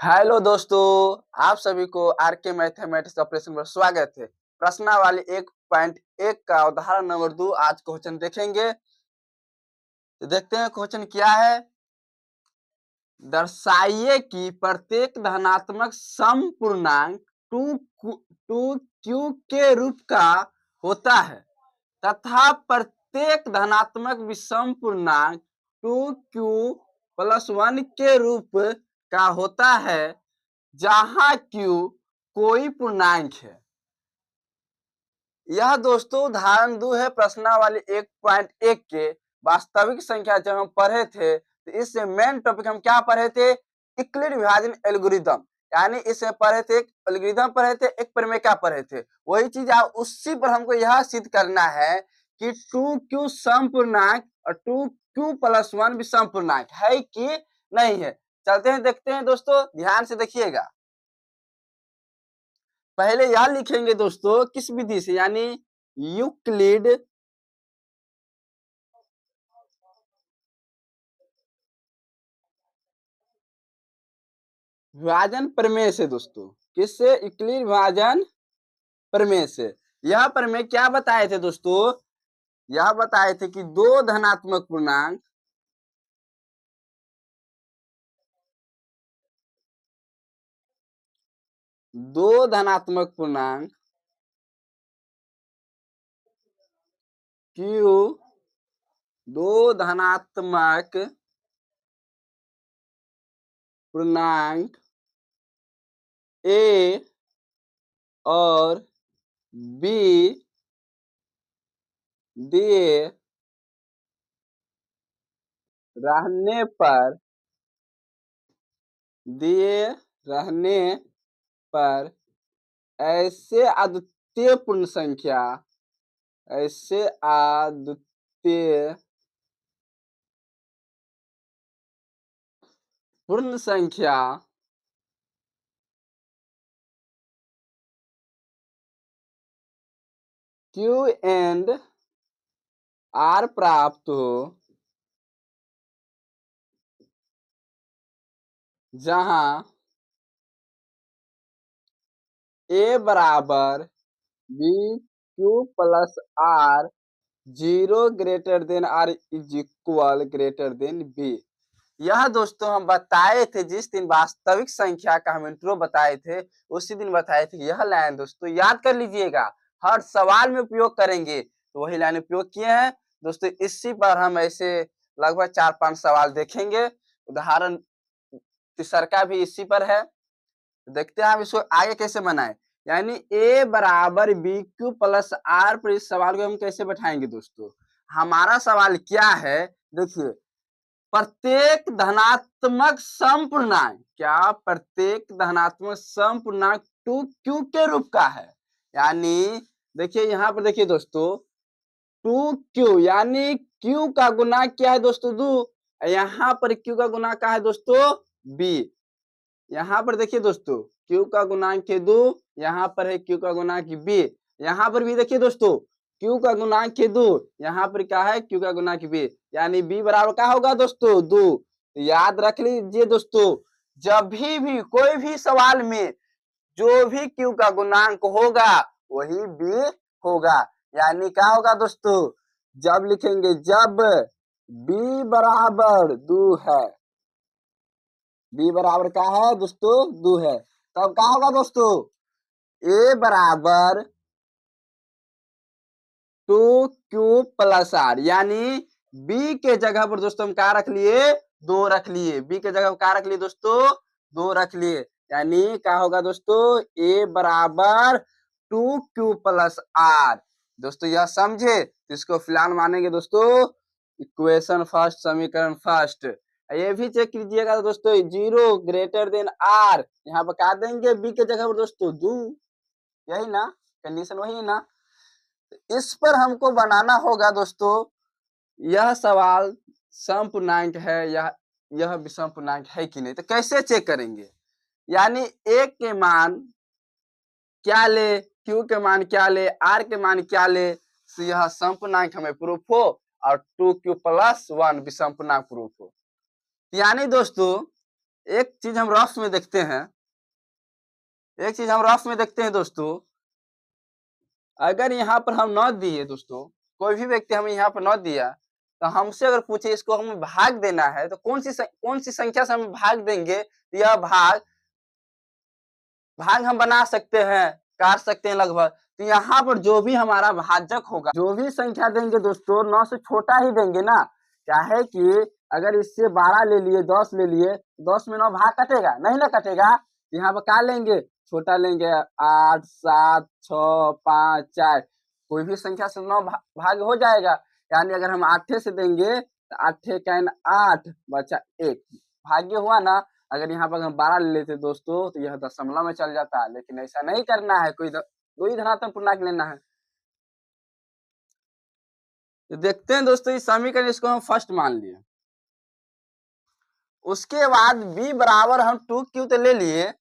Hello दोस्तों, आप सभी को आर के मैथमेटिक्स ऑपरेशन पर स्वागत है। प्रश्नावली 1.1 का उदाहरण नंबर 2 आज क्वेश्चन देखेंगे। तो देखते हैं क्वेश्चन क्या है। दर्शाइए कि प्रत्येक धनात्मक समपूर्णांक 2q के रूप का होता है तथा प्रत्येक धनात्मक विषम पूर्णांक 2q प्लस 1 के रूप का होता है जहां q कोई पूर्णांक है। यह दोस्तों उदाहरण 2 है प्रश्नावली 1.1 के वास्तविक संख्या। जब हम पढ़े थे तो इससे मेन टॉपिक हम क्या पढ़े थे? यूक्लिड विभाजन एल्गोरिथम, यानी इसमें पढ़े थे एल्गोरिथम पढ़े थे, एक प्रमेय क्या पढ़े थे, वही चीज आप उसी पर हमको यह सिद्ध करना है कि 2q समपूर्णांक और 2q प्लस 1 भी समपूर्णांक है कि नहीं है। चलते हैं देखते हैं दोस्तों, ध्यान से देखिएगा। पहले यह लिखेंगे दोस्तों किस विधि से, यानी यूक्लिड विभाजन प्रमेय से। दोस्तों किससे? यूक्लिड विभाजन प्रमेय से। यह प्रमेय क्या बताए थे दोस्तों? यह बताए थे कि दो धनात्मक पूर्णांक q, दो धनात्मक पूर्णांक a और b दिए रहने पर ऐसे अद्वितीय पूर्ण संख्या q एंड r प्राप्त हो जहां a बराबर b q plus r 0 greater than r is equal greater than b। यह दोस्तों हम बताए थे जिस दिन वास्तविक संख्या का हम इंट्रो बताए थे, उसी दिन बताए थे। यह लाइन दोस्तों याद कर लीजिएगा, हर सवाल में उपयोग करेंगे, तो वही लाइन उपयोग किए हैं दोस्तों। इसी पर हम ऐसे लगभग 4-5 सवाल देखेंगे। उदाहरण तीसरा का भी इसी पर है। देखते हैं हम इसको आगे कैसे बनाए, यानी a बराबर बी क्यू प्लस आर पर इस सवाल को हम कैसे बैठाएंगे दोस्तों। हमारा सवाल क्या है, देखिए, प्रत्येक धनात्मक समपूर्णांक, क्या प्रत्येक धनात्मक समपूर्णांक 2q के रूप का है। यानी देखिए यहाँ पर देखिए दोस्तों 2q यानी q का गुना क्या है दोस्तों? 2। यहाँ पर q का गुना क्या है दोस्तों? b। यहाँ पर देखिए दोस्तों q का गुणांक है 2, यहाँ पर है q का गुणांक b। यहाँ पर भी देखिए दोस्तों q का गुणांक है 2, यहाँ पर क्या है? q का गुणांक b, यानी b बराबर क्या होगा दोस्तों? 2। याद रख लीजिए दोस्तों, जब भी कोई भी सवाल में जो भी q का गुणांक होगा वही b होगा। यानी क्या होगा दोस्तों? जब लिखेंगे जब b बराबर 2 है, b बराबर क्या है दोस्तों? 2 है, तब क्या होगा दोस्तों? a बराबर 2q प्लस r, यानी b के जगह पर दोस्तों हम क्या रख लिए? 2 रख लिए। b के जगह पर क्या रख लिए दोस्तों? 2 रख लिए। यानी क्या होगा दोस्तों? a बराबर 2q प्लस r। दोस्तों यह समझे तो इसको फिलहाल मानेंगे दोस्तों इक्वेशन फर्स्ट, समीकरण फर्स्ट। ये भी चेक कीजिएगा दोस्तों 0 ग्रेटर देन r, यहाँ पर क्या देंगे? b के जगह पर दोस्तों 2। यही ना कंडीशन, वही है ना। इस पर हमको बनाना होगा दोस्तों यह सवाल समपूर्णांक है या यह विषम पूर्णांक है कि नहीं। तो कैसे चेक करेंगे? यानी a के मान क्या ले, q के मान क्या ले, r के मान क्या ले, तो यह समपूर्णांक हमें प्रूफ हो और 2q प्लस 1 विषम पूर्णांक प्रूफ हो। यानी दोस्तों एक चीज हम रफ में देखते हैं, दोस्तों। अगर यहाँ पर हम न दिए दोस्तों, कोई भी व्यक्ति हमें यहाँ पर न दिया, तो हमसे अगर पूछे इसको हमें भाग देना है, तो कौन सी संख्या से हम भाग देंगे? यह भाग हम बना सकते हैं, काट सकते हैं लगभग। तो यहाँ पर जो भी हमारा भाजक होगा, जो भी संख्या देंगे दोस्तों, 9 से छोटा ही देंगे ना। चाहे कि अगर इससे 12 ले लिए, 10 ले लिए, 10 में 9 भाग कटेगा? नहीं ना कटेगा। यहाँ पर क्या लेंगे? छोटा लेंगे। 8, 7, 6, 5, 4, कोई भी संख्या से 9 भाग हो जाएगा। यानी अगर हम 8 से देंगे तो 8 कैन 8 बचा 1, भाग्य हुआ ना। अगर यहाँ पर हम 12 ले लेते दोस्तों, तो यह दशमलव में चल जाता, लेकिन ऐसा नहीं करना है, कोई दो ही धनात्मक पूर्णांक लेना है। तो देखते हैं दोस्तों इस समीकरण, इसको हम फर्स्ट मान लिए। उसके बाद b बराबर हम 2q तो ले लिए,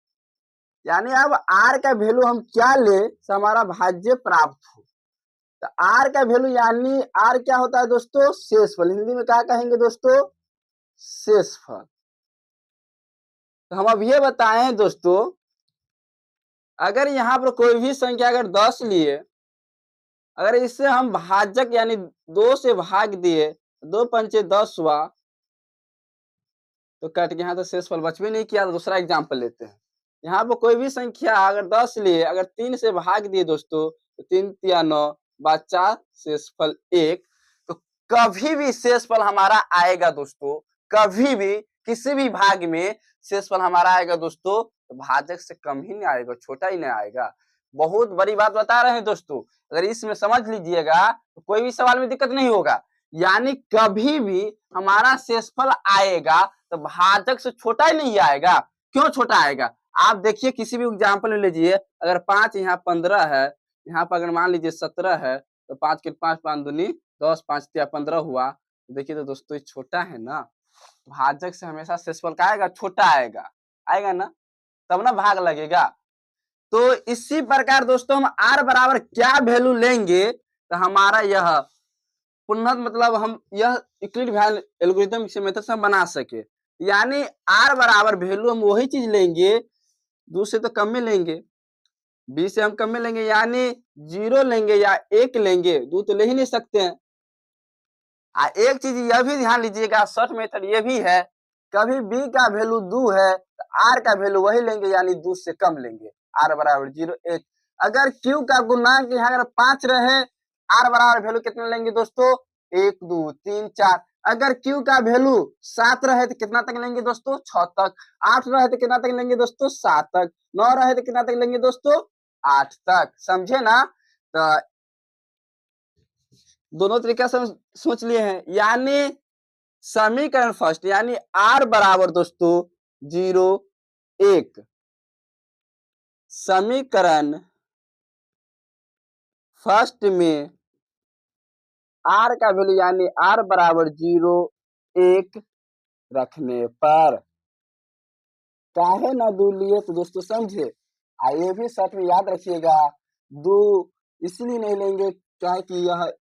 यानी अब r का वैल्यू हम क्या ले तो हमारा भाज्य प्राप्त हो। तो r का वैल्यू यानी r क्या होता है दोस्तों? शेषफल। हिंदी में क्या कहेंगे दोस्तों? शेषफल। तो हम अब ये बताएं दोस्तों, अगर यहाँ पर कोई भी संख्या अगर 10 लिए, अगर इससे हम भाजक यानी 2 से भाग दिए, 2 पंचे 10 हुआ, तो कट गया। तो शेषफल बच भी नहीं किया। तो दूसरा एग्जाम्पल लेते हैं। यहाँ पर कोई भी संख्या अगर 10 लिए, अगर 3 से भाग दिए दोस्तों, तो 3 तिया 9 बचा शेषफल 1। तो कभी भी शेषफल हमारा आएगा दोस्तों, कभी भी किसी भी भाग में शेषफल हमारा आएगा दोस्तों, तो भाजक से कम ही नहीं आएगा, छोटा ही नहीं आएगा। बहुत बड़ी बात बता रहे हैं दोस्तों, अगर इसमें समझ लीजिएगा तो कोई भी सवाल में दिक्कत नहीं होगा। यानी कभी भी हमारा शेषफल आएगा तो भाजक से छोटा ही नहीं आएगा। क्यों छोटा आएगा? आप देखिए, किसी भी एग्जाम्पल में लीजिए, अगर 5 यहाँ 15 है, यहाँ पर अगर मान लीजिए 17 है, तो 5 के 5 5 दूनी 10, 5 तिया 15 हुआ। देखिए तो दोस्तों ये छोटा है ना। भाजक से हमेशा शेषफल का आएगा, छोटा आएगा, आएगा ना, तब ना भाग लगेगा। तो इसी प्रकार दोस्तों हम r बराबर क्या वैल्यू लेंगे तो हमारा यह पुनः मतलब हम यह यूक्लिड वैल्यू एल्गोरिथम से मेथड से हम बना सके। यानी r बराबर वैल्यू हम वही चीज लेंगे, 2 से तो कम में लेंगे, b से हम कम में लेंगे, यानी 0 लेंगे या 1 लेंगे, 2 तो ले ही नहीं सकते हैं। एक चीज यह भी ध्यान लीजिएगा, शॉर्ट मेथड ये भी है, कभी b का वैल्यू 2 है तो r का वैल्यू वही लेंगे, यानी 2 से कम लेंगे। r बराबर 0, 1। अगर q का गुणांक यहाँ अगर 5 रहे, r बराबर वैल्यू कितना लेंगे दोस्तों? 1, 2, 3, 4। अगर q का वैल्यू 7 रहे तो कितना तक लेंगे दोस्तों? 6 तक। 8 रहे तो कितना तक लेंगे दोस्तों? 7 तक। 9 रहे तो कितना तक लेंगे दोस्तों? 8 तक। समझे ना? तो दोनों तरीका से सोच लिए हैं। यानी समीकरण फर्स्ट, यानी r बराबर दोस्तों 0, 1। समीकरण फर्स्ट में r का वैल्यू यानी r बराबर 0, 1 रखने पर काहे ना 2 लिए तो दोस्तों समझे। ये भी शर्त में याद रखिएगा, 2 इसलिए नहीं लेंगे क्या कि यह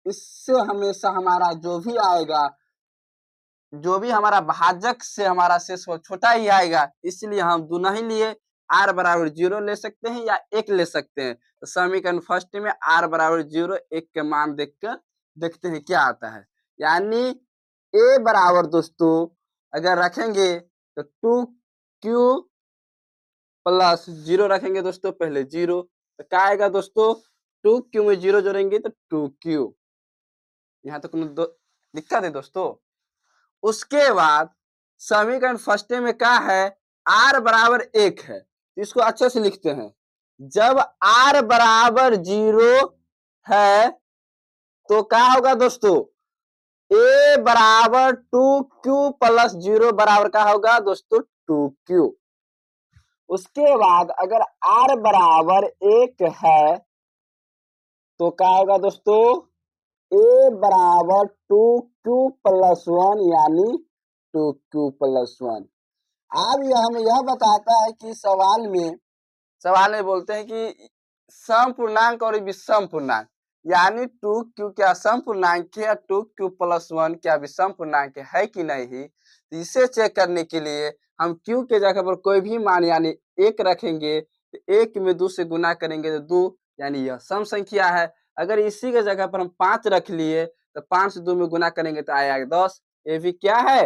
इससे हमेशा हमारा जो भी आएगा, जो भी हमारा भाजक से हमारा शेषफल छोटा ही आएगा, इसलिए हम दो नहीं लिए। r बराबर 0 ले सकते हैं या 1 ले सकते हैं। तो समीकरण फर्स्ट में r बराबर 0, 1 के मान देखकर देखते हैं क्या आता है। यानी a बराबर दोस्तों अगर रखेंगे तो 2q प्लस 0 रखेंगे दोस्तों, पहले 0 तो क्या आएगा दोस्तों? 2q में 0 जोड़ेंगे तो 2q। यहाँ तो कोई दिक्कत है दोस्तों? उसके बाद समीकरण फर्स्ट में क्या है? r बराबर 1 है, इसको अच्छे से लिखते हैं। जब r बराबर 0 है तो क्या होगा दोस्तों? a बराबर 2q प्लस 0 बराबर क्या होगा दोस्तों? 2q। उसके बाद अगर r बराबर 1 है तो क्या होगा दोस्तों? a बराबर 2q प्लस 1 यानी 2q प्लस 1। अब यह हमें यह बताता है कि सवाल में बोलते हैं कि सम पूर्णांक और विषम पूर्णांक, यानी 2q क्या सम पूर्णांक है, 2q प्लस 1 क्या विषम पूर्णांक है कि नहीं। इसे चेक करने के लिए हम q के जगह पर कोई भी मान यानी 1 रखेंगे तो 1 में 2 से गुना करेंगे तो 2 यानी यह सम संख्या है। अगर इसी के जगह पर हम 5 रख लिए तो 5 से 2 में गुना करेंगे तो आएगा 10। ये भी क्या है?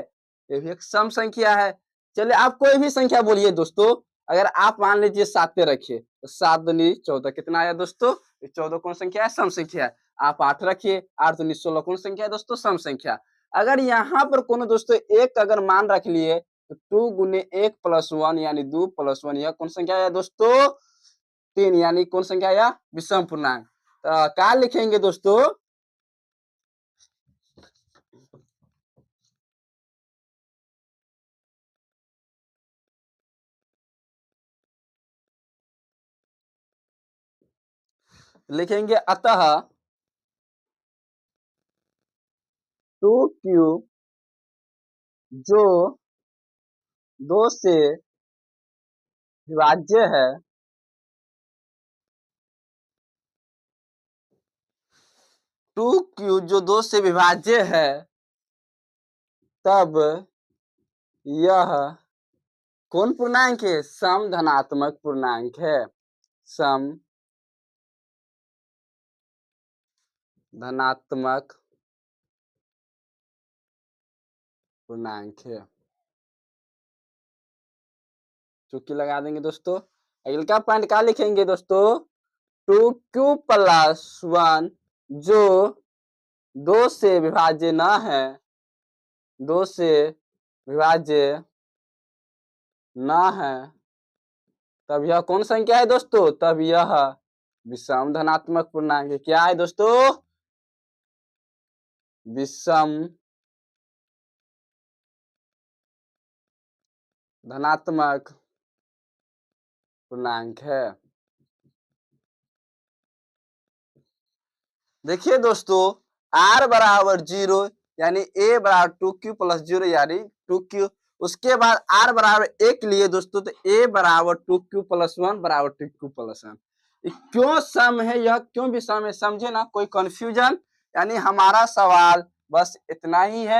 ये भी एक सम संख्या है। चलिए आप कोई भी संख्या बोलिए दोस्तों। अगर आप मान लीजिए 7 रखिए तो 7 दूनी 14 कितना आया दोस्तों? 14 कौन संख्या है? सम संख्या है। आप 8 रखिए, 8 दूनी 16 कौन संख्या है दोस्तों? सम संख्या। अगर यहाँ पर कोनो दोस्तों एक अगर मान रख लिए तो 2 गुने 1 प्लस 1 यानी 2 प्लस 1 यह कौन संख्या है दोस्तों? 3 यानी कौन संख्या है? विषम पूर्णांक। तो क्या लिखेंगे दोस्तों? लिखेंगे अतः 2q जो 2 से विभाज्य है 2q जो 2 से विभाज्य है तब यह कौन पूर्णांक है? सम धनात्मक पूर्णांक है। सम धनात्मक पूर्णांक है। चुटकी लगा देंगे दोस्तों। अगला पॉइंट क्या लिखेंगे दोस्तों? 2q प्लस 1 जो 2 से विभाज्य न है, 2 से विभाज्य न है तब यह कौन संख्या है दोस्तों? तब यह विषम धनात्मक पूर्णांक है। क्या है दोस्तों? विषम धनात्मक पूर्णांक है। देखिए दोस्तों r बराबर 0 यानी a बराबर 2q प्लस 0 यानी 2q। उसके बाद r बराबर 1 लिए दोस्तों तो a बराबर 2q प्लस 1 बराबर 2q प्लस 1। क्यों सम है? यह क्यों विषम है? समझे ना? कोई कंफ्यूजन? यानी हमारा सवाल बस इतना ही है।